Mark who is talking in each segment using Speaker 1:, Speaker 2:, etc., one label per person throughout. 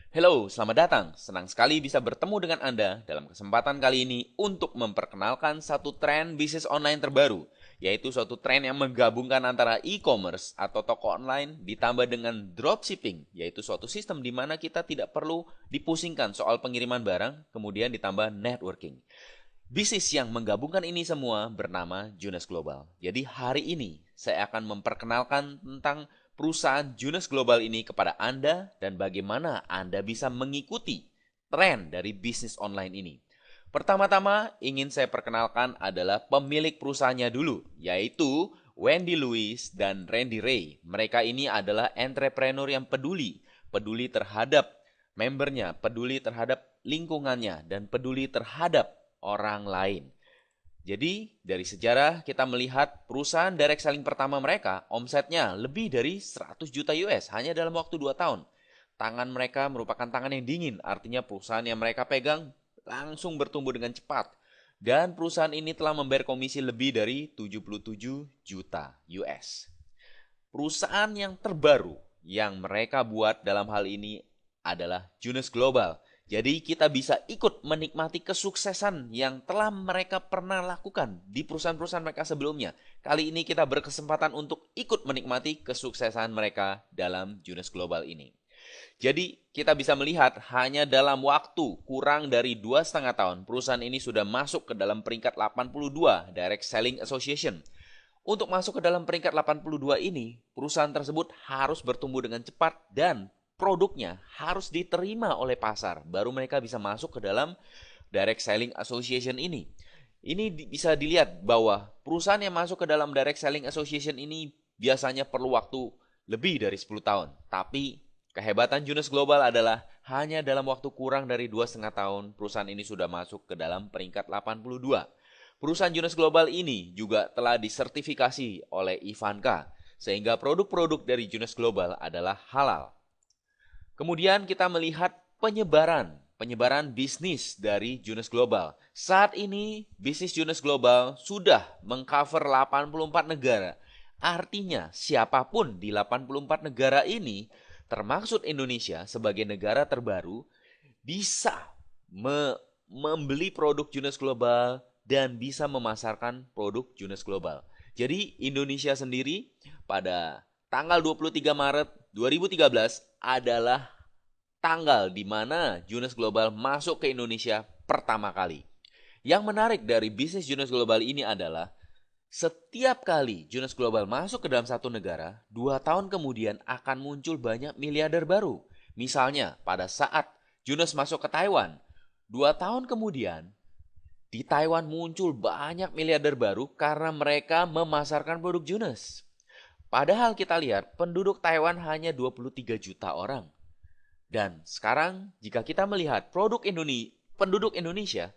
Speaker 1: Halo, selamat datang. Senang sekali bisa bertemu dengan Anda dalam kesempatan kali ini untuk memperkenalkan satu tren bisnis online terbaru, yaitu suatu tren yang menggabungkan antara e-commerce atau toko online ditambah dengan dropshipping, yaitu suatu sistem di mana kita tidak perlu dipusingkan soal pengiriman barang, kemudian ditambah networking. Bisnis yang menggabungkan ini semua bernama Junes Global. Jadi hari ini saya akan memperkenalkan tentang perusahaan Junes Global ini kepada Anda dan bagaimana Anda bisa mengikuti tren dari bisnis online ini. Pertama-tama ingin saya perkenalkan adalah pemilik perusahaannya dulu, yaitu Wendy Lewis dan Randy Ray. Mereka ini adalah entrepreneur yang peduli terhadap membernya, peduli terhadap lingkungannya, dan peduli terhadap orang lain. Jadi, dari sejarah kita melihat perusahaan direct selling pertama mereka, omsetnya lebih dari 100 juta US hanya dalam waktu 2 tahun. Tangan mereka merupakan tangan yang dingin, artinya perusahaan yang mereka pegang langsung bertumbuh dengan cepat. Dan perusahaan ini telah membayar komisi lebih dari 77 juta US. Perusahaan yang terbaru yang mereka buat dalam hal ini adalah Junes Global. Jadi kita bisa ikut menikmati kesuksesan yang telah mereka pernah lakukan di perusahaan-perusahaan mereka sebelumnya. Kali ini kita berkesempatan untuk ikut menikmati kesuksesan mereka dalam Junes Global ini. Jadi kita bisa melihat hanya dalam waktu kurang dari 2,5 tahun perusahaan ini sudah masuk ke dalam peringkat 82 Direct Selling Association. Untuk masuk ke dalam peringkat 82 ini, perusahaan tersebut harus bertumbuh dengan cepat dan produknya harus diterima oleh pasar. Baru mereka bisa masuk ke dalam Direct Selling Association ini. Ini bisa dilihat bahwa perusahaan yang masuk ke dalam Direct Selling Association ini biasanya perlu waktu lebih dari 10 tahun. Tapi kehebatan Junes Global adalah hanya dalam waktu kurang dari 2,5 tahun perusahaan ini sudah masuk ke dalam peringkat 82. Perusahaan Junes Global ini juga telah disertifikasi oleh Ivanka, sehingga produk-produk dari Junes Global adalah halal. Kemudian kita melihat penyebaran bisnis dari Junes Global. Saat ini, bisnis Junes Global sudah mengcover 84 negara. Artinya, siapapun di 84 negara ini, termasuk Indonesia sebagai negara terbaru, bisa membeli produk Junes Global dan bisa memasarkan produk Junes Global. Jadi Indonesia sendiri pada tanggal 23 Maret 2013 adalah tanggal di mana Junes Global masuk ke Indonesia pertama kali. Yang menarik dari bisnis Junes Global ini adalah setiap kali Junes Global masuk ke dalam satu negara, 2 tahun kemudian akan muncul banyak miliarder baru. Misalnya pada saat Junes masuk ke Taiwan, 2 tahun kemudian di Taiwan muncul banyak miliarder baru karena mereka memasarkan produk Junes. Padahal kita lihat penduduk Taiwan hanya 23 juta orang. Dan sekarang jika kita melihat penduduk Indonesia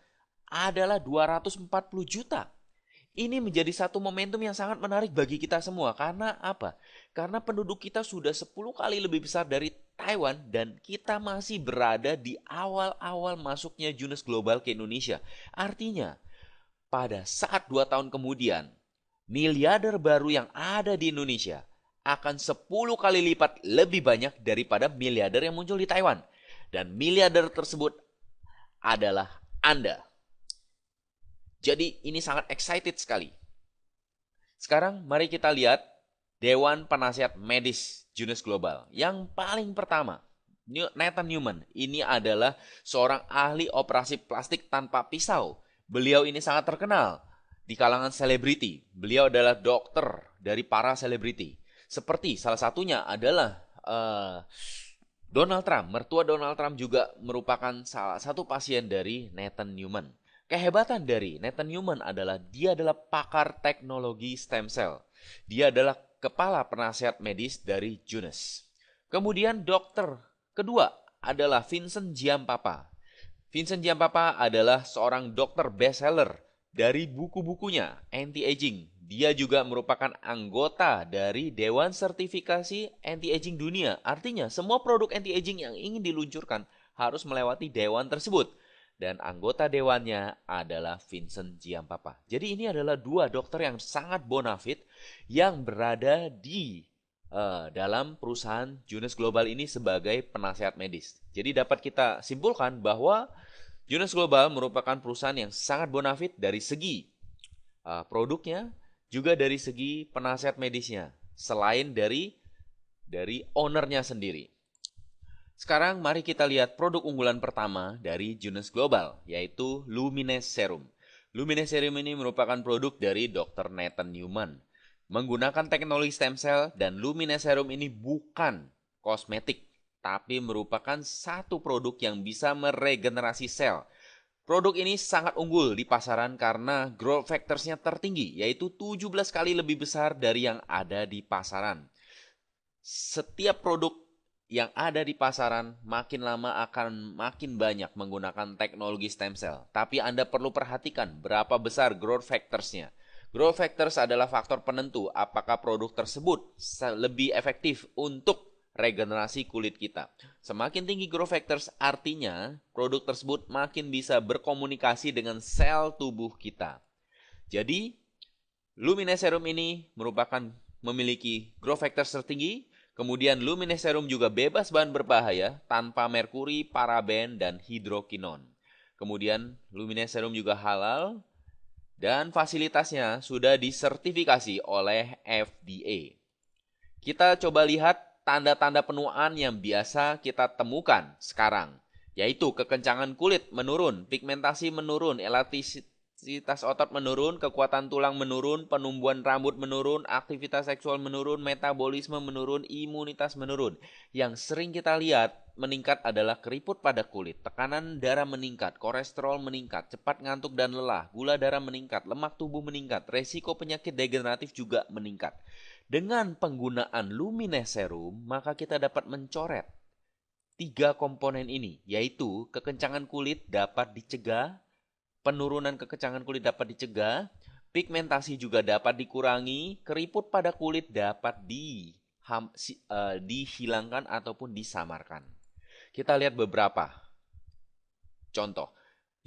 Speaker 1: adalah 240 juta. Ini menjadi satu momentum yang sangat menarik bagi kita semua. Karena apa? Karena penduduk kita sudah 10 kali lebih besar dari Taiwan dan kita masih berada di awal-awal masuknya Junes Global ke Indonesia. Artinya, pada saat 2 tahun kemudian, miliarder baru yang ada di Indonesia akan 10 kali lipat lebih banyak daripada miliarder yang muncul di Taiwan. Dan miliarder tersebut adalah Anda. Jadi ini sangat excited sekali. Sekarang mari kita lihat Dewan Penasihat Medis Junes Global. Yang paling pertama, Nathan Newman. Ini adalah seorang ahli operasi plastik tanpa pisau. Beliau ini sangat terkenal di kalangan selebriti. Beliau adalah dokter dari para selebriti. Seperti salah satunya adalah Donald Trump. Mertua Donald Trump juga merupakan salah satu pasien dari Nathan Newman. Kehebatan dari Nathan Newman adalah dia adalah pakar teknologi stem cell. Dia adalah kepala penasihat medis dari Junes. Kemudian dokter kedua adalah Vincent Giampapa. Vincent Giampapa adalah seorang dokter bestseller dari buku-bukunya anti-aging. Dia juga merupakan anggota dari Dewan Sertifikasi Anti-Aging Dunia. Artinya semua produk anti-aging yang ingin diluncurkan harus melewati dewan tersebut. Dan anggota dewannya adalah Vincent Giampapa. Jadi ini adalah dua dokter yang sangat bonafit yang berada di dalam perusahaan Jonas Global ini sebagai penasehat medis. Jadi dapat kita simpulkan bahwa Jonas Global merupakan perusahaan yang sangat bonafit dari segi produknya, juga dari segi penasehat medisnya, selain dari ownernya sendiri. Sekarang mari kita lihat produk unggulan pertama dari Jonas Global, yaitu Luminous Serum. Luminous Serum ini merupakan produk dari Dr. Nathan Newman. Menggunakan teknologi stem cell, dan Luminous Serum ini bukan kosmetik, tapi merupakan satu produk yang bisa meregenerasi sel. Produk ini sangat unggul di pasaran karena growth factors-nya tertinggi, yaitu 17 kali lebih besar dari yang ada di pasaran. Setiap produk yang ada di pasaran makin lama akan makin banyak menggunakan teknologi stem cell. Tapi Anda perlu perhatikan berapa besar growth factors-nya. Growth factors adalah faktor penentu apakah produk tersebut lebih efektif untuk regenerasi kulit kita. Semakin tinggi growth factors artinya produk tersebut makin bisa berkomunikasi dengan sel tubuh kita. Jadi, Luminous Serum ini memiliki growth factors tertinggi. Kemudian Luminous Serum juga bebas bahan berbahaya tanpa merkuri, paraben, dan hidrokinon. Kemudian Luminous Serum juga halal dan fasilitasnya sudah disertifikasi oleh FDA. Kita coba lihat tanda-tanda penuaan yang biasa kita temukan sekarang, yaitu kekencangan kulit menurun, pigmentasi menurun, elastisitas otot menurun, kekuatan tulang menurun, penumbuhan rambut menurun, aktivitas seksual menurun, metabolisme menurun, imunitas menurun. Yang sering kita lihat meningkat adalah keriput pada kulit, tekanan darah meningkat, kolesterol meningkat, cepat ngantuk dan lelah, gula darah meningkat, lemak tubuh meningkat, resiko penyakit degeneratif juga meningkat. Dengan penggunaan Luminous Serum, maka kita dapat mencoret 3 komponen ini, yaitu kekencangan kulit dapat dicegah, penurunan kekencangan kulit dapat dicegah, pigmentasi juga dapat dikurangi, keriput pada kulit dapat dihilangkan ataupun disamarkan. Kita lihat beberapa contoh,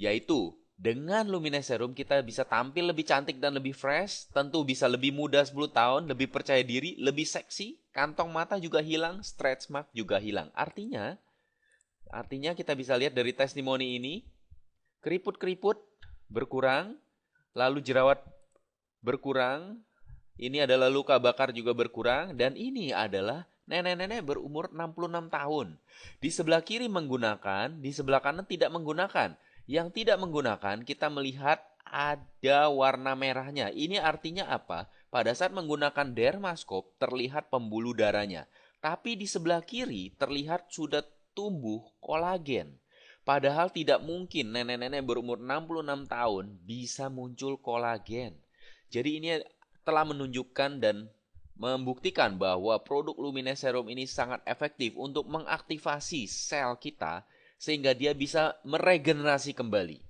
Speaker 1: yaitu dengan Luminous Serum kita bisa tampil lebih cantik dan lebih fresh, tentu bisa lebih muda 10 tahun, lebih percaya diri, lebih seksi, kantong mata juga hilang, stretch mark juga hilang. Artinya kita bisa lihat dari testimoni ini, keriput-keriput berkurang, lalu jerawat berkurang, ini adalah luka bakar juga berkurang, dan ini adalah nenek-nenek berumur 66 tahun. Di sebelah kiri menggunakan, di sebelah kanan tidak menggunakan. Yang tidak menggunakan, kita melihat ada warna merahnya. Ini artinya apa? Pada saat menggunakan dermaskop, terlihat pembuluh darahnya. Tapi di sebelah kiri, terlihat sudah tumbuh kolagen. Padahal tidak mungkin nenek-nenek berumur 66 tahun bisa muncul kolagen. Jadi ini telah menunjukkan dan membuktikan bahwa produk Luminous Serum ini sangat efektif untuk mengaktifasi sel kita sehingga dia bisa meregenerasi kembali.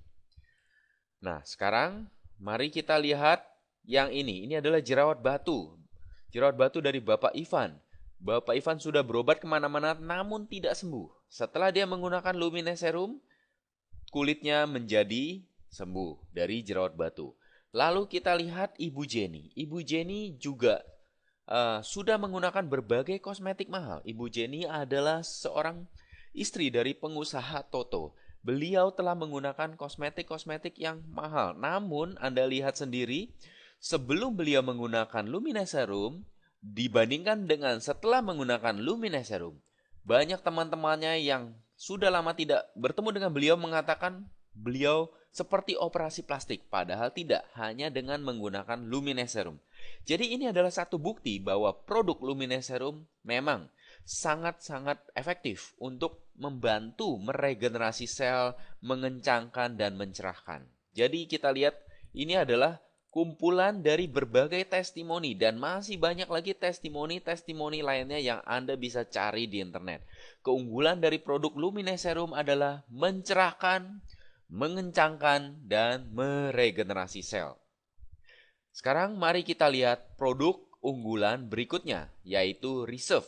Speaker 1: Nah, sekarang mari kita lihat yang ini. Ini adalah jerawat batu. Jerawat batu dari Bapak Ivan. Bapak Ivan sudah berobat kemana-mana namun tidak sembuh. Setelah dia menggunakan Luminous Serum, kulitnya menjadi sembuh dari jerawat batu. Lalu kita lihat Ibu Jenny. Ibu Jenny juga sudah menggunakan berbagai kosmetik mahal. Ibu Jenny adalah seorang istri dari pengusaha Toto. Beliau telah menggunakan kosmetik-kosmetik yang mahal. Namun Anda lihat sendiri, sebelum beliau menggunakan Luminous Serum, dibandingkan dengan setelah menggunakan Luminous Serum, banyak teman-temannya yang sudah lama tidak bertemu dengan beliau mengatakan beliau seperti operasi plastik, padahal tidak, hanya dengan menggunakan Luminous Serum. Jadi ini adalah satu bukti bahwa produk Luminous Serum memang sangat-sangat efektif untuk membantu meregenerasi sel, mengencangkan dan mencerahkan. Jadi kita lihat ini adalah kumpulan dari berbagai testimoni dan masih banyak lagi testimoni-testimoni lainnya yang Anda bisa cari di internet. Keunggulan dari produk Luminous Serum adalah mencerahkan, mengencangkan, dan meregenerasi sel. Sekarang mari kita lihat produk unggulan berikutnya, yaitu Reserve.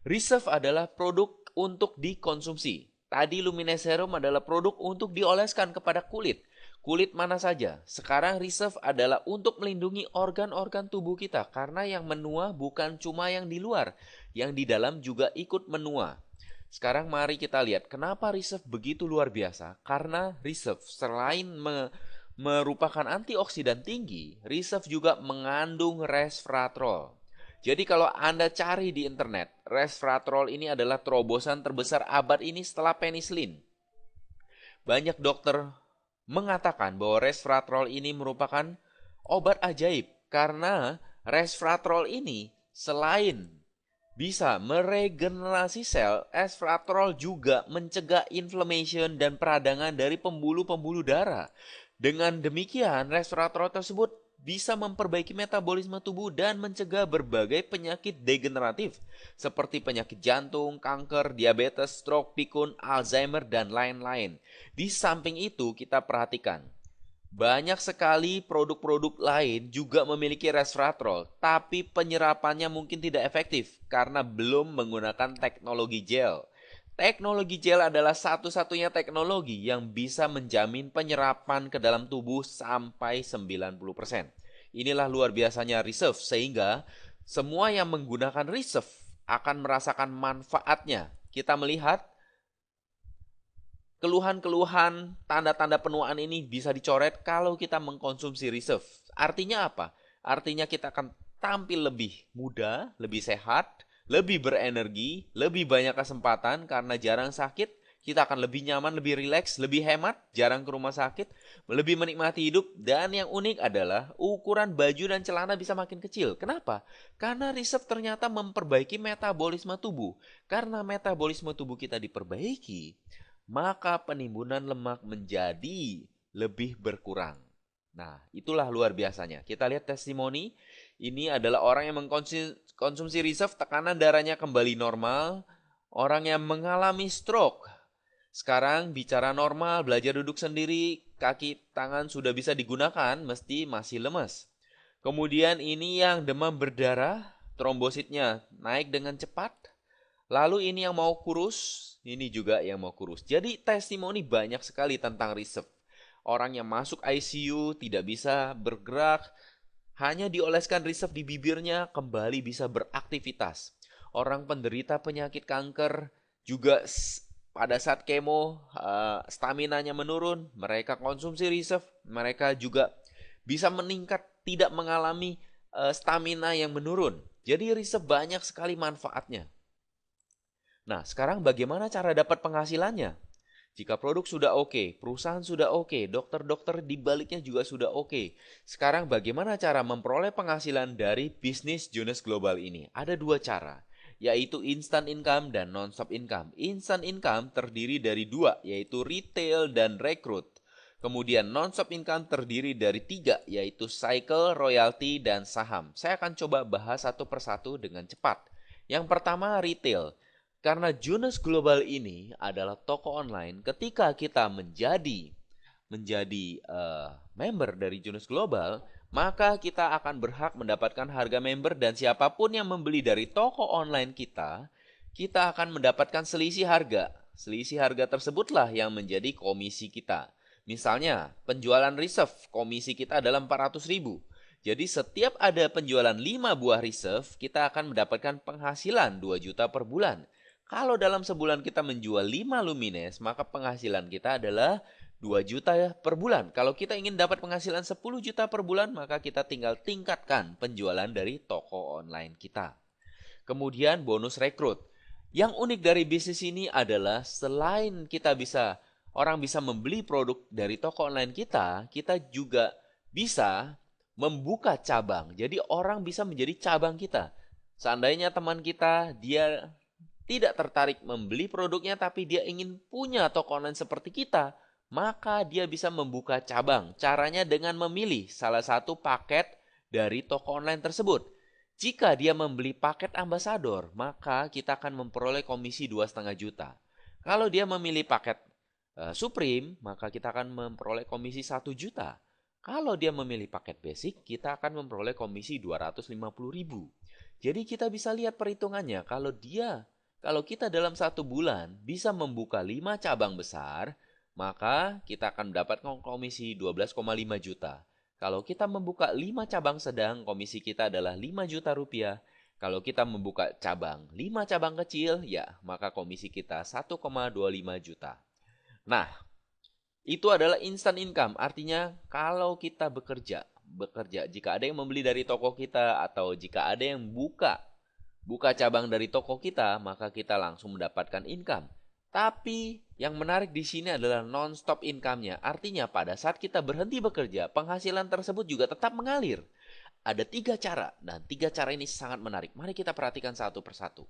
Speaker 1: Reserve adalah produk untuk dikonsumsi. Tadi Luminous Serum adalah produk untuk dioleskan kepada kulit. Kulit mana saja. Sekarang reserve adalah untuk melindungi organ-organ tubuh kita karena yang menua bukan cuma yang di luar, yang di dalam juga ikut menua. Sekarang mari kita lihat kenapa reserve begitu luar biasa. Karena reserve selain merupakan antioksidan tinggi, reserve juga mengandung resveratrol. Jadi kalau Anda cari di internet, resveratrol ini adalah terobosan terbesar abad ini setelah penicillin. Banyak dokter mengatakan bahwa resveratrol ini merupakan obat ajaib karena resveratrol ini selain bisa meregenerasi sel, resveratrol juga mencegah inflammation dan peradangan dari pembuluh-pembuluh darah. Dengan demikian, resveratrol tersebut bisa memperbaiki metabolisme tubuh dan mencegah berbagai penyakit degeneratif seperti penyakit jantung, kanker, diabetes, stroke, pikun, Alzheimer, dan lain-lain. Di samping itu, kita perhatikan banyak sekali produk-produk lain juga memiliki resveratrol, tapi penyerapannya mungkin tidak efektif karena belum menggunakan teknologi gel. Teknologi gel adalah satu-satunya teknologi yang bisa menjamin penyerapan ke dalam tubuh sampai 90%. Inilah luar biasanya reserve, sehingga semua yang menggunakan reserve akan merasakan manfaatnya. Kita melihat keluhan-keluhan, tanda-tanda penuaan ini bisa dicoret kalau kita mengkonsumsi reserve. Artinya apa? Artinya kita akan tampil lebih muda, lebih sehat, lebih berenergi, lebih banyak kesempatan karena jarang sakit. Kita akan lebih nyaman, lebih rileks, lebih hemat, jarang ke rumah sakit, lebih menikmati hidup. Dan yang unik adalah ukuran baju dan celana bisa makin kecil. Kenapa? Karena reserve ternyata memperbaiki metabolisme tubuh. Karena metabolisme tubuh kita diperbaiki, maka penimbunan lemak menjadi lebih berkurang. Nah, itulah luar biasanya. Kita lihat testimoni. Ini adalah orang yang mengkonsumsi reserve, tekanan darahnya kembali normal. Orang yang mengalami stroke sekarang bicara normal, belajar duduk sendiri, kaki tangan sudah bisa digunakan, mesti masih lemas. Kemudian ini yang demam berdarah, trombositnya naik dengan cepat. Lalu ini yang mau kurus, ini juga yang mau kurus. Jadi testimoni banyak sekali tentang reserve. Orang yang masuk ICU tidak bisa bergerak, hanya dioleskan reserve di bibirnya kembali bisa beraktivitas. Orang penderita penyakit kanker juga pada saat kemo staminanya menurun, mereka konsumsi reserve, mereka juga bisa meningkat, tidak mengalami stamina yang menurun. Jadi reserve banyak sekali manfaatnya. Nah, sekarang bagaimana cara dapat penghasilannya? Jika produk sudah oke, perusahaan sudah oke, dokter-dokter di baliknya juga sudah oke. Sekarang bagaimana cara memperoleh penghasilan dari bisnis Jonas Global ini? Ada dua cara, yaitu instant income dan non-stop income. Instant income terdiri dari dua, yaitu retail dan rekrut. Kemudian non-stop income terdiri dari tiga, yaitu cycle, royalty, dan saham. Saya akan coba bahas satu persatu dengan cepat. Yang pertama retail. Karena Jonas Global ini adalah toko online, ketika kita menjadi member dari Jonas Global, maka kita akan berhak mendapatkan harga member dan siapapun yang membeli dari toko online kita, kita akan mendapatkan selisih harga. Selisih harga tersebutlah yang menjadi komisi kita. Misalnya, penjualan reserve, komisi kita adalah 400.000. Jadi setiap ada penjualan 5 buah reserve, kita akan mendapatkan penghasilan 2 juta per bulan. Kalau dalam sebulan kita menjual 5 Lumines, maka penghasilan kita adalah 2 juta per bulan. Kalau kita ingin dapat penghasilan 10 juta per bulan, maka kita tinggal tingkatkan penjualan dari toko online kita. Kemudian bonus rekrut. Yang unik dari bisnis ini adalah selain orang bisa membeli produk dari toko online kita, kita juga bisa membuka cabang. Jadi orang bisa menjadi cabang kita. Seandainya teman kita, dia tidak tertarik membeli produknya tapi dia ingin punya toko online seperti kita, maka dia bisa membuka cabang. Caranya dengan memilih salah satu paket dari toko online tersebut. Jika dia membeli paket ambasador, maka kita akan memperoleh komisi 2,5 juta. Kalau dia memilih paket Supreme, maka kita akan memperoleh komisi 1 juta. Kalau dia memilih paket basic, kita akan memperoleh komisi 250.000. Jadi kita bisa lihat perhitungannya. Kalau kita dalam 1 bulan bisa membuka 5 cabang besar, maka kita akan mendapatkan komisi 12,5 juta. Kalau kita membuka 5 cabang sedang, komisi kita adalah 5 juta rupiah. Kalau kita membuka 5 cabang kecil, ya maka komisi kita 1,25 juta. Nah, itu adalah instant income. Artinya kalau kita bekerja, jika ada yang membeli dari toko kita atau jika ada yang buka cabang dari toko kita, maka kita langsung mendapatkan income. Tapi yang menarik di sini adalah non-stop income-nya. Artinya pada saat kita berhenti bekerja, penghasilan tersebut juga tetap mengalir. Ada 3 cara, dan 3 cara ini sangat menarik. Mari kita perhatikan satu persatu.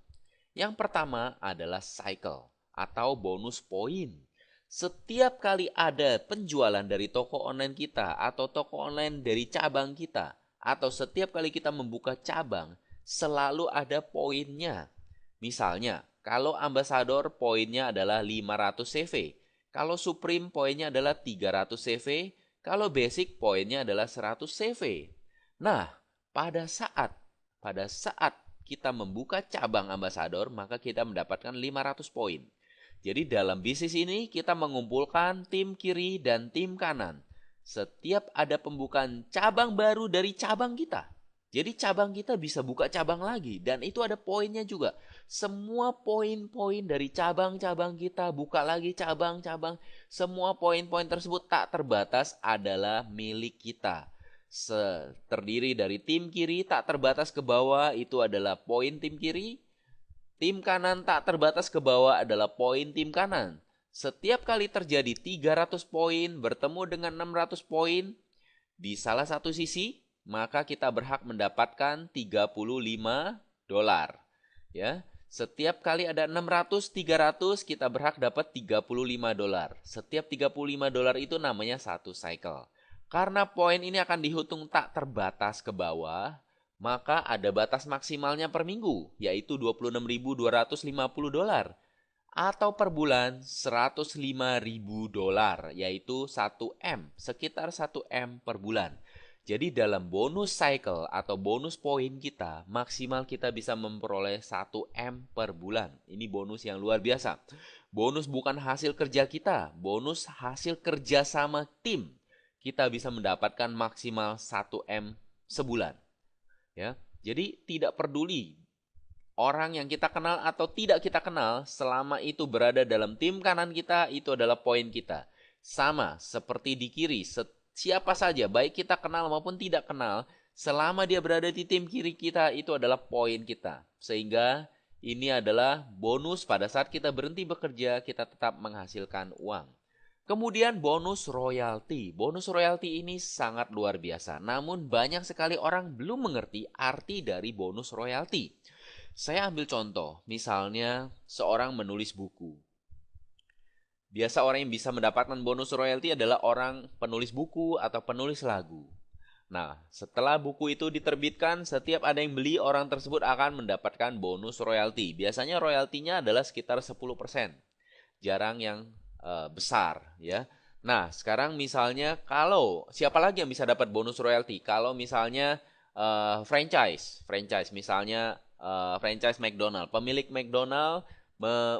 Speaker 1: Yang pertama adalah cycle atau bonus poin. Setiap kali ada penjualan dari toko online kita atau toko online dari cabang kita, atau setiap kali kita membuka cabang, selalu ada poinnya. Misalnya, kalau Ambassador poinnya adalah 500 CV, kalau Supreme poinnya adalah 300 CV, kalau Basic poinnya adalah 100 CV. Nah, pada saat kita membuka cabang Ambassador, maka kita mendapatkan 500 poin. Jadi dalam bisnis ini kita mengumpulkan tim kiri dan tim kanan. Setiap ada pembukaan cabang baru dari cabang kita. Jadi cabang kita bisa buka cabang lagi dan itu ada poinnya juga. Semua poin-poin dari cabang-cabang kita buka lagi cabang-cabang. Semua poin-poin tersebut tak terbatas adalah milik kita. Terdiri dari tim kiri tak terbatas ke bawah itu adalah poin tim kiri. Tim kanan tak terbatas ke bawah adalah poin tim kanan. Setiap kali terjadi 300 poin bertemu dengan 600 poin di salah satu sisi, maka kita berhak mendapatkan 35 dolar. Ya, setiap kali ada 600, 300 kita berhak dapat 35 dolar. Setiap 35 dolar itu namanya satu cycle. Karena poin ini akan dihitung tak terbatas ke bawah, maka ada batas maksimalnya per minggu, yaitu 26.250 dolar. Atau per bulan 105.000 dolar, yaitu 1 M, sekitar 1 M per bulan. Jadi dalam bonus cycle atau bonus poin kita, maksimal kita bisa memperoleh 1 M per bulan. Ini bonus yang luar biasa. Bonus bukan hasil kerja kita, bonus hasil kerja sama tim. Kita bisa mendapatkan maksimal 1 M sebulan. Ya, jadi tidak peduli orang yang kita kenal atau tidak kita kenal, selama itu berada dalam tim kanan kita, itu adalah poin kita. Sama seperti di kiri, siapa saja, baik kita kenal maupun tidak kenal, selama dia berada di tim kiri kita, itu adalah poin kita. Sehingga ini adalah bonus pada saat kita berhenti bekerja, kita tetap menghasilkan uang. Kemudian bonus royalti. Bonus royalti ini sangat luar biasa. Namun banyak sekali orang belum mengerti arti dari bonus royalti. Saya ambil contoh, misalnya seorang menulis buku. Biasa orang yang bisa mendapatkan bonus royalti adalah orang penulis buku atau penulis lagu. Nah, setelah buku itu diterbitkan, setiap ada yang beli, orang tersebut akan mendapatkan bonus royalti. Biasanya royaltinya adalah sekitar 10%. Jarang yang besar, ya. Nah, sekarang misalnya kalau siapa lagi yang bisa dapat bonus royalti? Kalau misalnya franchise misalnya franchise McDonald, pemilik McDonald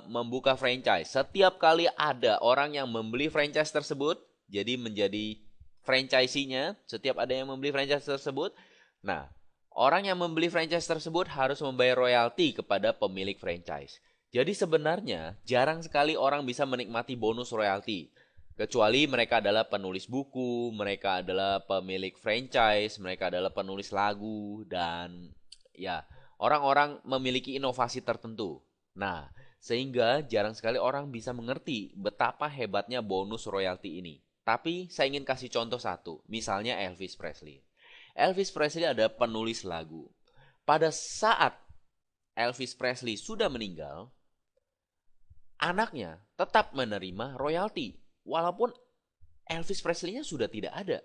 Speaker 1: membuka franchise. Setiap kali ada orang yang membeli franchise tersebut, jadi menjadi franchisee-nya, setiap ada yang membeli franchise tersebut, nah, orang yang membeli franchise tersebut harus membayar royalti kepada pemilik franchise. Jadi sebenarnya jarang sekali orang bisa menikmati bonus royalti. Kecuali mereka adalah penulis buku, mereka adalah pemilik franchise, mereka adalah penulis lagu, dan ya orang-orang memiliki inovasi tertentu. Nah, sehingga jarang sekali orang bisa mengerti betapa hebatnya bonus royalti ini. Tapi saya ingin kasih contoh satu, misalnya Elvis Presley. Elvis Presley ada penulis lagu. Pada saat Elvis Presley sudah meninggal, anaknya tetap menerima royalti, walaupun Elvis Presley-nya sudah tidak ada.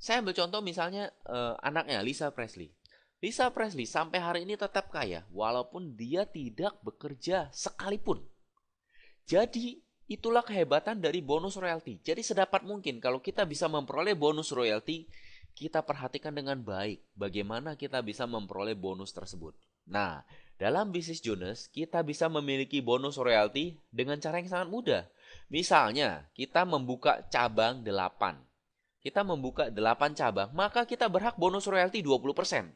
Speaker 1: Saya ambil contoh misalnya anaknya Lisa Presley. Lisa Presley sampai hari ini tetap kaya, walaupun dia tidak bekerja sekalipun. Jadi, itulah kehebatan dari bonus royalti. Jadi sedapat mungkin kalau kita bisa memperoleh bonus royalti, kita perhatikan dengan baik bagaimana kita bisa memperoleh bonus tersebut. Nah, dalam bisnis Jonas, kita bisa memiliki bonus royalti dengan cara yang sangat mudah. Misalnya, kita membuka cabang 8. Kita membuka 8 cabang, maka kita berhak bonus royalti 20%.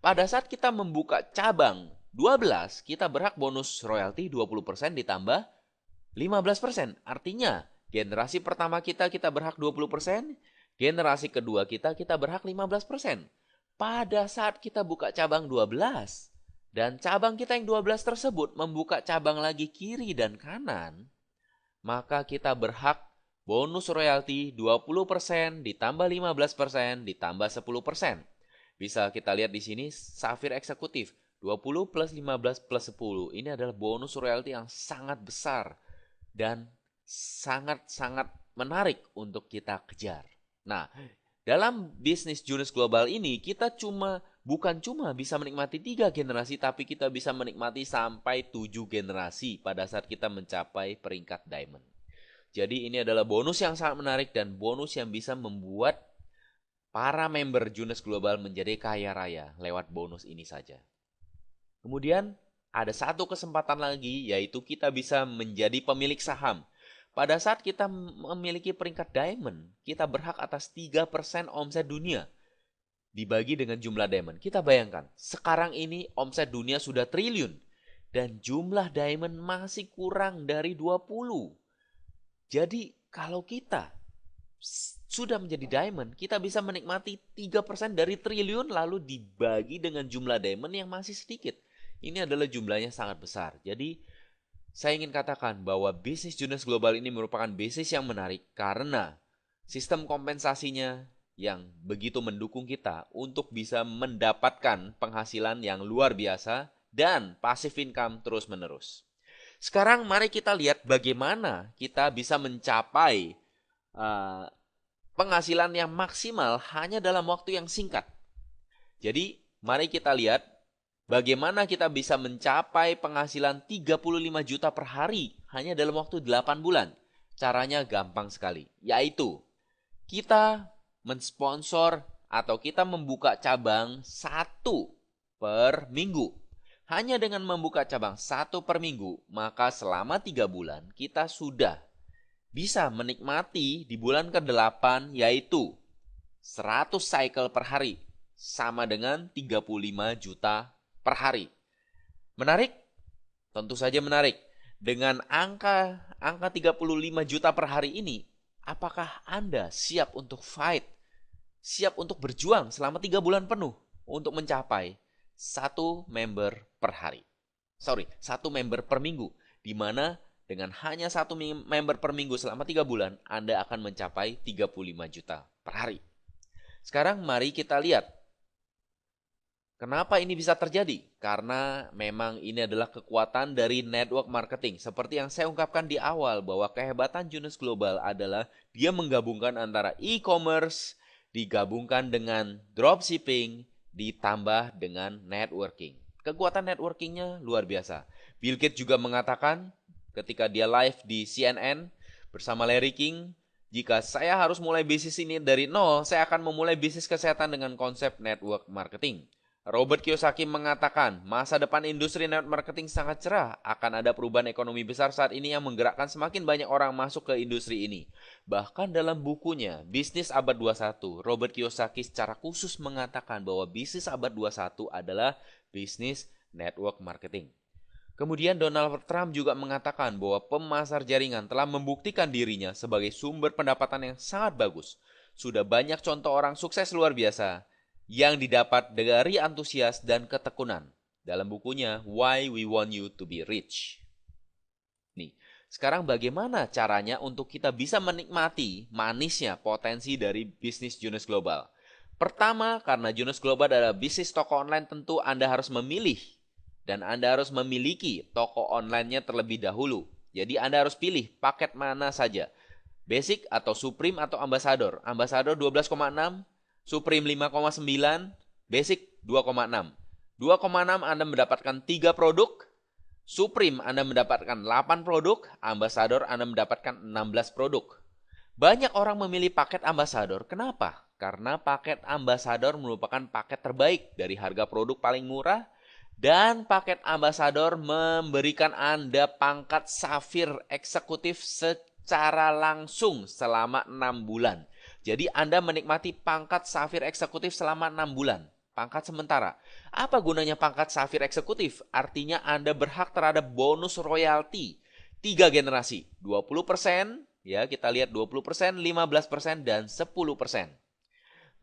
Speaker 1: Pada saat kita membuka cabang 12, kita berhak bonus royalti 20% ditambah 15%. Artinya, generasi pertama kita berhak 20%, generasi kedua kita berhak 15%. Pada saat kita buka cabang 12, dan cabang kita yang 12 tersebut membuka cabang lagi kiri dan kanan, maka kita berhak bonus royalti 20% ditambah 15% ditambah 10%. Bisa kita lihat di sini Safir Eksekutif 20 plus 15 plus 10. Ini adalah bonus royalti yang sangat besar dan sangat-sangat menarik untuk kita kejar. Nah, dalam bisnis Junus Global ini kita bukan cuma bisa menikmati 3 generasi, tapi kita bisa menikmati sampai 7 generasi pada saat kita mencapai peringkat Diamond. Jadi ini adalah bonus yang sangat menarik dan bonus yang bisa membuat para member Junus Global menjadi kaya raya lewat bonus ini saja. Kemudian ada satu kesempatan lagi, yaitu kita bisa menjadi pemilik saham. Pada saat kita memiliki peringkat Diamond, kita berhak atas 3% omset dunia dibagi dengan jumlah Diamond. Kita bayangkan, sekarang ini omset dunia sudah triliun dan jumlah Diamond masih kurang dari 20. Jadi kalau kita sudah menjadi Diamond, kita bisa menikmati 3% dari triliun lalu dibagi dengan jumlah Diamond yang masih sedikit. Ini adalah jumlahnya sangat besar. Jadi saya ingin katakan bahwa bisnis Junus Global ini merupakan bisnis yang menarik karena sistem kompensasinya yang begitu mendukung kita untuk bisa mendapatkan penghasilan yang luar biasa dan passive income terus-menerus. Sekarang mari kita lihat bagaimana kita bisa mencapai penghasilan yang maksimal hanya dalam waktu yang singkat. Jadi mari kita lihat bagaimana kita bisa mencapai penghasilan 35 juta per hari hanya dalam waktu 8 bulan. Caranya gampang sekali, yaitu kita mensponsor atau kita membuka cabang 1 per minggu. Hanya dengan membuka cabang 1 per minggu, maka selama 3 bulan kita sudah bisa menikmati di bulan ke-8 yaitu 100 cycle per hari, sama dengan 35 juta per hari. Menarik? Tentu saja menarik. Dengan angka 35 juta per hari ini, apakah Anda siap untuk fight? Siap untuk berjuang selama 3 bulan penuh untuk mencapai 1 member per hari. 1 member per minggu. Di mana dengan hanya 1 member per minggu selama 3 bulan, Anda akan mencapai 35 juta per hari. Sekarang mari kita lihat. Kenapa ini bisa terjadi? Karena memang ini adalah kekuatan dari network marketing. Seperti yang saya ungkapkan di awal bahwa kehebatan Junus Global adalah dia menggabungkan antara e-commerce digabungkan dengan dropshipping ditambah dengan networking. Kekuatan networkingnya luar biasa. Bill Gates juga mengatakan ketika dia live di CNN bersama Larry King, jika saya harus mulai bisnis ini dari nol, saya akan memulai bisnis kesehatan dengan konsep network marketing. Robert Kiyosaki mengatakan, masa depan industri network marketing sangat cerah. Akan ada perubahan ekonomi besar saat ini yang menggerakkan semakin banyak orang masuk ke industri ini. Bahkan dalam bukunya, Bisnis Abad 21, Robert Kiyosaki secara khusus mengatakan bahwa bisnis abad 21 adalah bisnis network marketing. Kemudian Donald Trump juga mengatakan bahwa pemasar jaringan telah membuktikan dirinya sebagai sumber pendapatan yang sangat bagus. Sudah banyak contoh orang sukses luar biasa yang didapat dari antusias dan ketekunan dalam bukunya Why We Want You to Be Rich. Nih, sekarang bagaimana caranya untuk kita bisa menikmati manisnya potensi dari bisnis Junus Global? Pertama, karena Junus Global adalah bisnis toko online, tentu Anda harus memilih dan Anda harus memiliki toko online-nya terlebih dahulu. Jadi Anda harus pilih paket mana saja. Basic atau Supreme atau Ambassador. Ambassador 12,6, Supreme 5,9, Basic 2,6. 2,6 Anda mendapatkan 3 produk, Supreme Anda mendapatkan 8 produk, Ambassador Anda mendapatkan 16 produk. Banyak orang memilih paket Ambassador. Kenapa? Karena paket Ambassador merupakan paket terbaik dari harga produk paling murah Dan paket ambasador memberikan Anda pangkat safir eksekutif secara langsung selama 6 bulan. Jadi Anda menikmati pangkat safir eksekutif selama 6 bulan. Pangkat sementara. Apa gunanya pangkat safir eksekutif? Artinya Anda berhak terhadap bonus royalti 3 generasi. 20%, ya kita lihat 20%, 15%, dan 10%.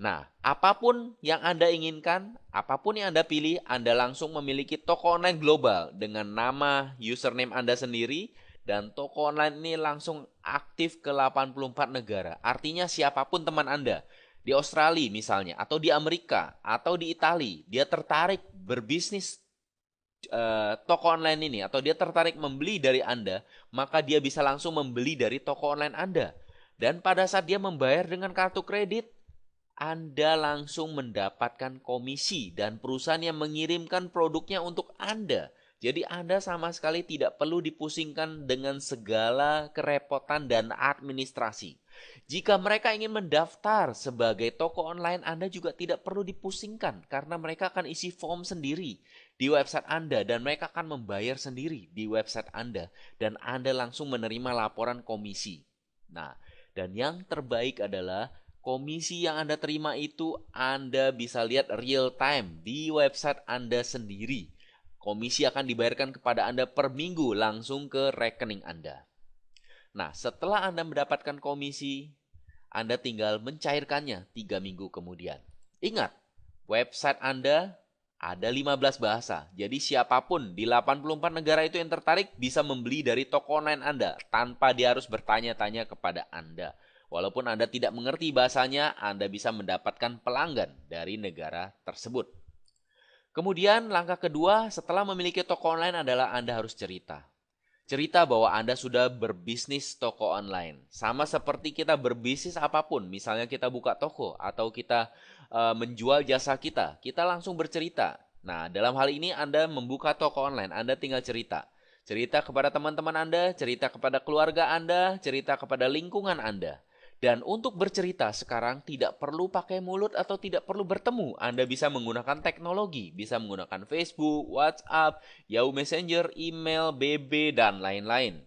Speaker 1: Nah, apapun yang Anda inginkan, apapun yang Anda pilih, Anda langsung memiliki toko online global dengan nama username Anda sendiri, dan toko online ini langsung aktif ke 84 negara. Artinya siapapun teman Anda, di Australia misalnya, atau di Amerika, atau di Italia, dia tertarik berbisnis toko online ini, atau dia tertarik membeli dari Anda, maka dia bisa langsung membeli dari toko online Anda. Dan pada saat dia membayar dengan kartu kredit, Anda langsung mendapatkan komisi dan perusahaan yang mengirimkan produknya untuk Anda. Jadi Anda sama sekali tidak perlu dipusingkan dengan segala kerepotan dan administrasi. Jika mereka ingin mendaftar sebagai toko online, Anda juga tidak perlu dipusingkan karena mereka akan isi form sendiri di website Anda dan mereka akan membayar sendiri di website Anda dan Anda langsung menerima laporan komisi. Nah, dan yang terbaik adalah komisi yang Anda terima itu Anda bisa lihat real time di website Anda sendiri. Komisi akan dibayarkan kepada Anda per minggu langsung ke rekening Anda. Nah, setelah Anda mendapatkan komisi, Anda tinggal mencairkannya 3 minggu kemudian. Ingat, website Anda ada 15 bahasa. Jadi siapapun di 84 negara itu yang tertarik bisa membeli dari toko online Anda tanpa dia harus bertanya-tanya kepada Anda. Walaupun Anda tidak mengerti bahasanya, Anda bisa mendapatkan pelanggan dari negara tersebut. Kemudian langkah kedua setelah memiliki toko online adalah Anda harus cerita. Cerita bahwa Anda sudah berbisnis toko online. Sama seperti kita berbisnis apapun, misalnya kita buka toko atau kita menjual jasa kita, kita langsung bercerita. Nah, dalam hal ini Anda membuka toko online, Anda tinggal cerita. Cerita kepada teman-teman Anda, cerita kepada keluarga Anda, cerita kepada lingkungan Anda. Dan untuk bercerita sekarang tidak perlu pakai mulut atau tidak perlu bertemu. Anda bisa menggunakan teknologi, bisa menggunakan Facebook, WhatsApp, Yahoo Messenger, email, BB, dan lain-lain.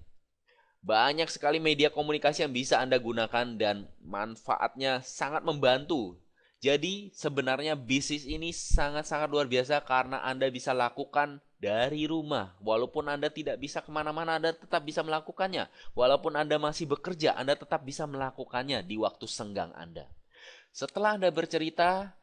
Speaker 1: Banyak sekali media komunikasi yang bisa Anda gunakan dan manfaatnya sangat membantu. Jadi sebenarnya bisnis ini sangat-sangat luar biasa karena Anda bisa lakukan dari rumah. Walaupun Anda tidak bisa kemana-mana, Anda tetap bisa melakukannya. Walaupun Anda masih bekerja, Anda tetap bisa melakukannya di waktu senggang Anda. Setelah Anda bercerita,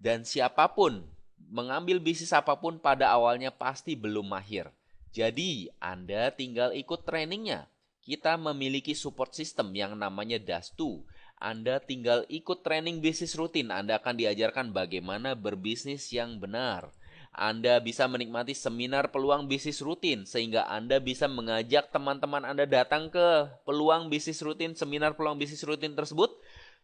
Speaker 1: dan siapapun mengambil bisnis apapun pada awalnya pasti belum mahir. Jadi Anda tinggal ikut trainingnya. Kita memiliki support system yang namanya Dastu. Anda tinggal ikut training bisnis rutin. Anda akan diajarkan bagaimana berbisnis yang benar. Anda bisa menikmati seminar peluang bisnis rutin sehingga Anda bisa mengajak teman-teman Anda datang ke peluang bisnis rutin, seminar peluang bisnis rutin tersebut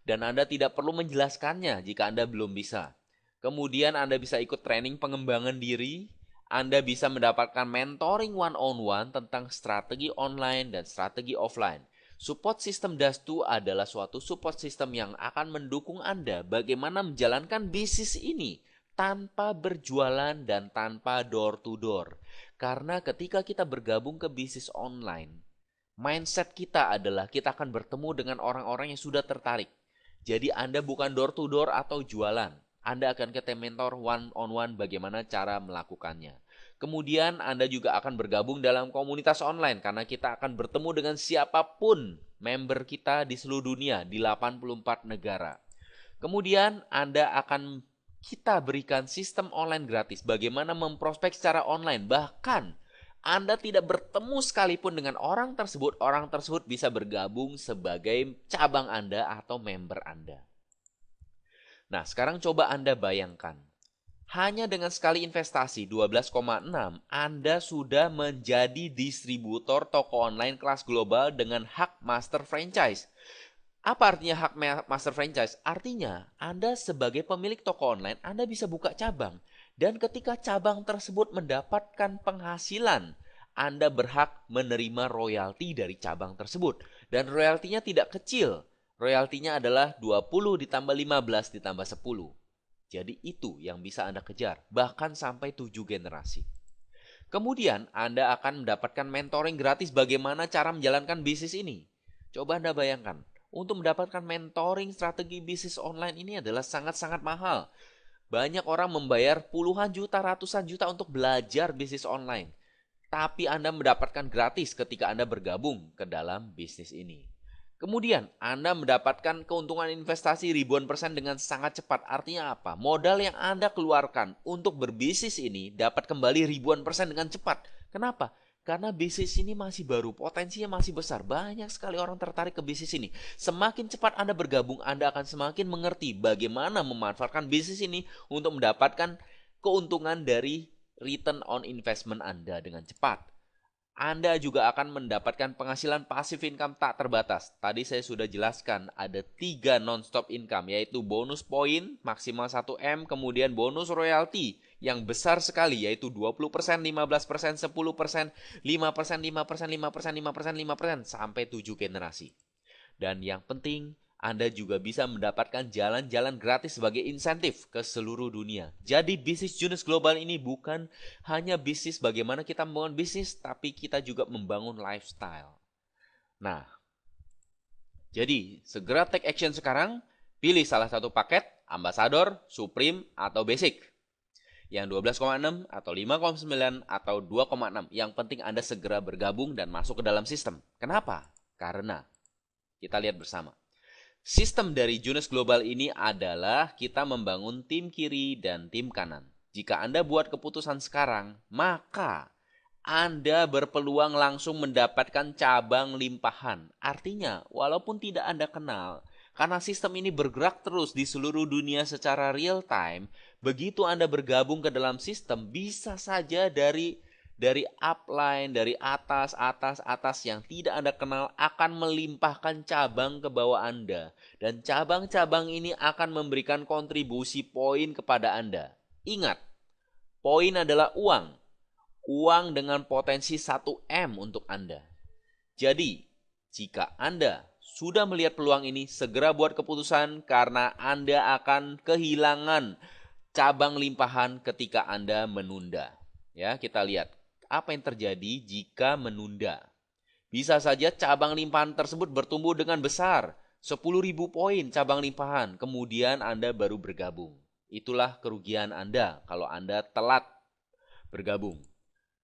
Speaker 1: dan Anda tidak perlu menjelaskannya jika Anda belum bisa. Kemudian Anda bisa ikut training pengembangan diri. Anda bisa mendapatkan mentoring one-on-one tentang strategi online dan strategi offline. Support system Dastu adalah suatu support system yang akan mendukung Anda bagaimana menjalankan bisnis ini tanpa berjualan dan tanpa door to door. Karena ketika kita bergabung ke bisnis online, mindset kita adalah kita akan bertemu dengan orang-orang yang sudah tertarik. Jadi Anda bukan door to door atau jualan. Anda akan ketemu mentor one-on-one bagaimana cara melakukannya. Kemudian Anda juga akan bergabung dalam komunitas online karena kita akan bertemu dengan siapapun member kita di seluruh dunia di 84 negara. Kemudian kita berikan sistem online gratis bagaimana memprospek secara online. Bahkan Anda tidak bertemu sekalipun dengan orang tersebut bisa bergabung sebagai cabang Anda atau member Anda. Nah, sekarang coba Anda bayangkan. Hanya dengan sekali investasi 12,6, Anda sudah menjadi distributor toko online kelas global dengan hak master franchise. Apa artinya hak master franchise? Artinya, Anda sebagai pemilik toko online, Anda bisa buka cabang. Dan ketika cabang tersebut mendapatkan penghasilan, Anda berhak menerima royalti dari cabang tersebut. Dan royaltinya tidak kecil. Royaltinya adalah 20 ditambah 15 ditambah 10. Jadi itu yang bisa Anda kejar, bahkan sampai 7 generasi. Kemudian Anda akan mendapatkan mentoring gratis bagaimana cara menjalankan bisnis ini. Coba Anda bayangkan, untuk mendapatkan mentoring strategi bisnis online ini adalah sangat-sangat mahal. Banyak orang membayar puluhan juta, ratusan juta untuk belajar bisnis online. Tapi Anda mendapatkan gratis ketika Anda bergabung ke dalam bisnis ini. Kemudian Anda mendapatkan keuntungan investasi ribuan persen dengan sangat cepat. Artinya apa? Modal yang Anda keluarkan untuk berbisnis ini dapat kembali ribuan persen dengan cepat. Kenapa? Karena bisnis ini masih baru, potensinya masih besar. Banyak sekali orang tertarik ke bisnis ini. Semakin cepat Anda bergabung, Anda akan semakin mengerti bagaimana memanfaatkan bisnis ini untuk mendapatkan keuntungan dari return on investment Anda dengan cepat. Anda juga akan mendapatkan penghasilan pasif income tak terbatas. Tadi saya sudah jelaskan ada 3 non-stop income, yaitu bonus poin maksimal 1M, kemudian bonus royalti yang besar sekali, yaitu 20%, 15%, 10%, 5%, 5%, 5%, 5%, 5%, sampai 7 generasi. Dan yang penting, Anda juga bisa mendapatkan jalan-jalan gratis sebagai insentif ke seluruh dunia. Jadi bisnis Junus Global ini bukan hanya bisnis bagaimana kita membangun bisnis, tapi kita juga membangun lifestyle. Nah, jadi segera take action sekarang, pilih salah satu paket, Ambassador, Supreme, atau Basic. Yang 12,6 atau 5,9 atau 2,6. Yang penting Anda segera bergabung dan masuk ke dalam sistem. Kenapa? Karena kita lihat bersama. Sistem dari Junus Global ini adalah kita membangun tim kiri dan tim kanan. Jika Anda buat keputusan sekarang, maka Anda berpeluang langsung mendapatkan cabang limpahan. Artinya, walaupun tidak Anda kenal, karena sistem ini bergerak terus di seluruh dunia secara real time, begitu Anda bergabung ke dalam sistem, bisa saja dari upline, dari atas yang tidak Anda kenal akan melimpahkan cabang ke bawah Anda. Dan cabang-cabang ini akan memberikan kontribusi poin kepada Anda. Ingat, poin adalah uang. Uang dengan potensi 1M untuk Anda. Jadi, jika Anda sudah melihat peluang ini, segera buat keputusan karena Anda akan kehilangan cabang limpahan ketika Anda menunda. Ya, kita lihat. Apa yang terjadi jika menunda? Bisa saja cabang limpahan tersebut bertumbuh dengan besar, 10.000 poin cabang limpahan, kemudian Anda baru bergabung. Itulah kerugian Anda kalau Anda telat bergabung.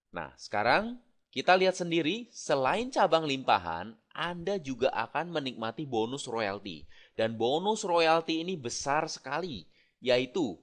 Speaker 1: Nah, sekarang kita lihat sendiri, selain cabang limpahan, Anda juga akan menikmati bonus royalti. Dan bonus royalti ini besar sekali, yaitu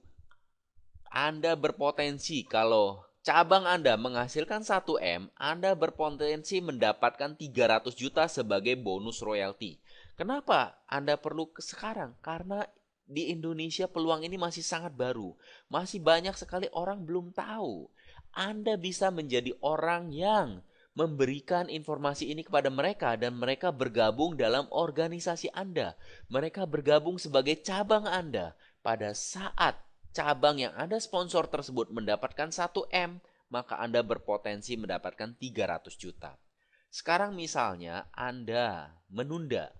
Speaker 1: Anda berpotensi kalau cabang Anda menghasilkan 1M, Anda berpotensi mendapatkan 300 juta sebagai bonus royalti. Kenapa Anda perlu sekarang? Karena di Indonesia peluang ini masih sangat baru. Masih banyak sekali orang belum tahu. Anda bisa menjadi orang yang memberikan informasi ini kepada mereka dan mereka bergabung dalam organisasi Anda. Mereka bergabung sebagai cabang Anda. Pada saat cabang yang Anda sponsor tersebut mendapatkan 1M, maka Anda berpotensi mendapatkan 300 juta. Sekarang misalnya Anda menunda.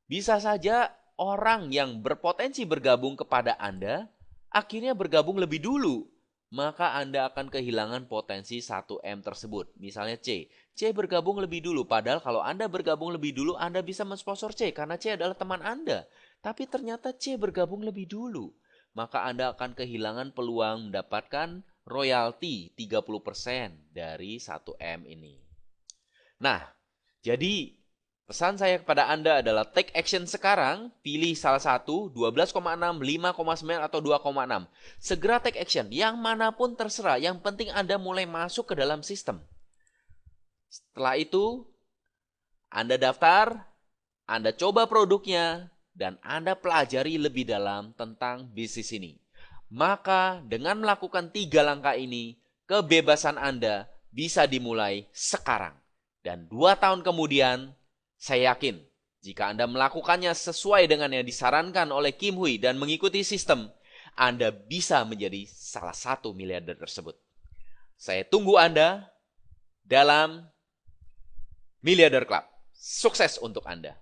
Speaker 1: Bisa saja orang yang berpotensi bergabung kepada Anda akhirnya bergabung lebih dulu. Maka Anda akan kehilangan potensi 1M tersebut. Misalnya C bergabung lebih dulu. Padahal kalau Anda bergabung lebih dulu, Anda bisa mensponsor C karena C adalah teman Anda. Tapi ternyata C bergabung lebih dulu. Maka Anda akan kehilangan peluang mendapatkan royalti 30% dari 1M ini. Nah, jadi pesan saya kepada Anda adalah take action sekarang, pilih salah satu, 12,6, 5,9, atau 2,6. Segera take action, yang manapun terserah, yang penting Anda mulai masuk ke dalam sistem. Setelah itu, Anda daftar, Anda coba produknya, dan Anda pelajari lebih dalam tentang bisnis ini. Maka dengan melakukan 3 langkah ini, kebebasan Anda bisa dimulai sekarang. Dan 2 tahun kemudian, saya yakin jika Anda melakukannya sesuai dengan yang disarankan oleh Kim Hui dan mengikuti sistem, Anda bisa menjadi salah satu miliarder tersebut. Saya tunggu Anda dalam Miliarder Club. Sukses untuk Anda.